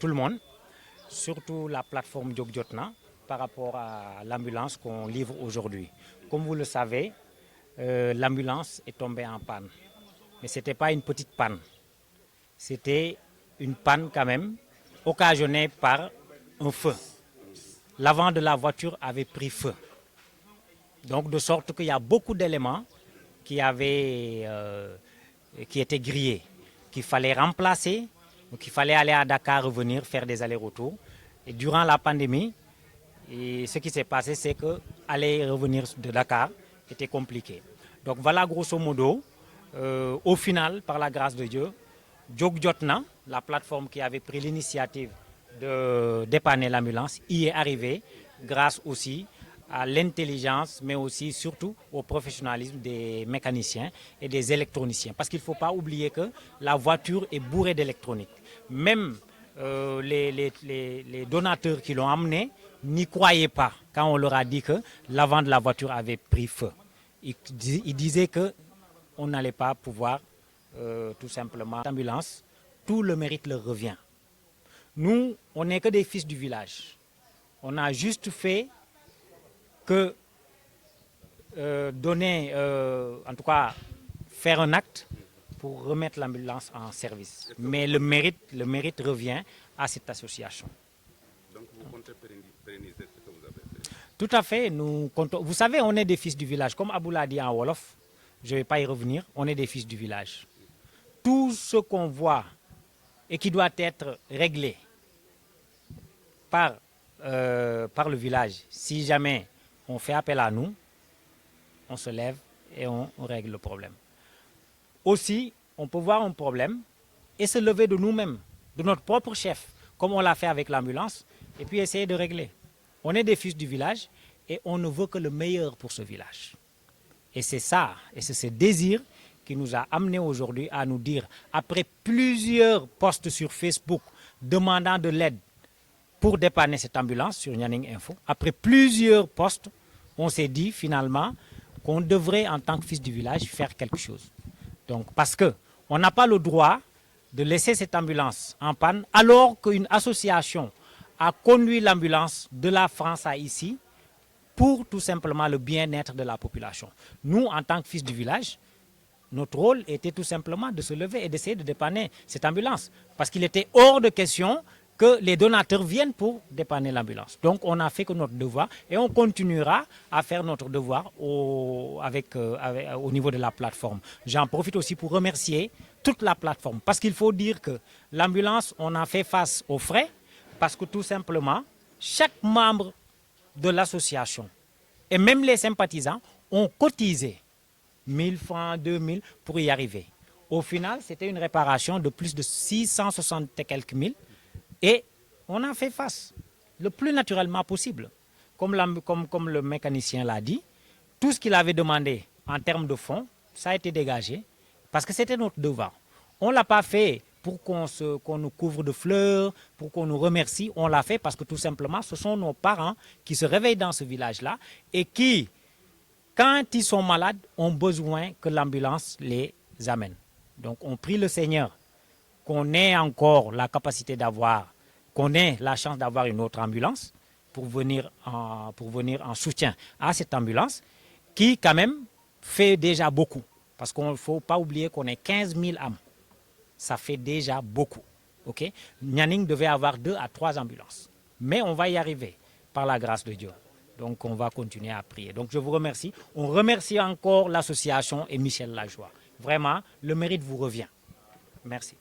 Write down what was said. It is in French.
tout le monde, surtout la plateforme Djokjotna, par rapport à l'ambulance qu'on livre aujourd'hui. Comme vous le savez, l'ambulance est tombée en panne. Mais ce n'était pas une petite panne. C'était une panne quand même occasionnée par un feu. L'avant de la voiture avait pris feu. Donc de sorte qu'il y a beaucoup d'éléments qui étaient grillés, qu'il fallait remplacer, qu'il fallait aller à Dakar, revenir, faire des allers-retours. Et durant la pandémie, ce qui s'est passé, c'est que aller et revenir de Dakar était compliqué. Donc voilà grosso modo, au final, par la grâce de Dieu, Djokjotna, la plateforme qui avait pris l'initiative de dépanner l'ambulance, y est arrivée grâce aussi à l'intelligence, mais aussi surtout au professionnalisme des mécaniciens et des électroniciens. Parce qu'il ne faut pas oublier que la voiture est bourrée d'électronique. Même les donateurs qui l'ont amené n'y croyaient pas quand on leur a dit que l'avant de la voiture avait pris feu. Ils disaient qu'on n'allait pas pouvoir tout simplement l'ambulance. Tout le mérite leur revient. Nous, on n'est que des fils du village. On a juste fait que donner, en tout cas, faire un acte pour remettre l'ambulance en service. Mais le mérite revient à cette association. Donc vous comptez pérenniser ce que vous avez fait? Tout à fait. Nous comptons, vous savez, on est des fils du village. Comme Abou l'a dit en Wolof, je ne vais pas y revenir, on est des fils du village. Tout ce qu'on voit et qui doit être réglé par le village, si jamais on fait appel à nous, on se lève et on règle le problème. Aussi, on peut voir un problème et se lever de nous-mêmes, de notre propre chef, comme on l'a fait avec l'ambulance, et puis essayer de régler. On est des fils du village et on ne veut que le meilleur pour ce village. Et c'est ça, et c'est ce désir qui nous a amenés aujourd'hui à nous dire, après plusieurs posts sur Facebook demandant de l'aide pour dépanner cette ambulance sur Nianing Info, après plusieurs posts, on s'est dit finalement qu'on devrait, en tant que fils du village, faire quelque chose. Donc, parce qu'on n'a pas le droit de laisser cette ambulance en panne alors qu'une association a conduit l'ambulance de la France à ici pour tout simplement le bien-être de la population. Nous, en tant que fils du village, notre rôle était tout simplement de se lever et d'essayer de dépanner cette ambulance. Parce qu'il était hors de question que les donateurs viennent pour dépanner l'ambulance. Donc on a fait que notre devoir et on continuera à faire notre devoir au niveau de la plateforme. J'en profite aussi pour remercier toute la plateforme. Parce qu'il faut dire que l'ambulance, on a fait face aux frais parce que tout simplement, chaque membre de l'association et même les sympathisants ont cotisé 1000 francs, 2000 pour y arriver. Au final, c'était une réparation de plus de 660 et quelques mille. Et on a fait face le plus naturellement possible. Comme le mécanicien l'a dit, tout ce qu'il avait demandé en termes de fonds, ça a été dégagé parce que c'était notre devoir. On ne l'a pas fait pour qu'on nous couvre de fleurs, pour qu'on nous remercie. On l'a fait parce que tout simplement, ce sont nos parents qui se réveillent dans ce village-là et qui, quand ils sont malades, ont besoin que l'ambulance les amène. Donc on prie le Seigneur qu'on ait encore la capacité d'avoir, qu'on ait la chance d'avoir une autre ambulance pour venir en soutien à cette ambulance qui quand même fait déjà beaucoup. Parce qu'il ne faut pas oublier qu'on est 15 000 âmes. Ça fait déjà beaucoup. Okay? Nianing devait avoir 2 à 3 ambulances. Mais on va y arriver par la grâce de Dieu. Donc on va continuer à prier. Donc je vous remercie. On remercie encore l'association et Michel Lajoie. Vraiment, le mérite vous revient. Merci.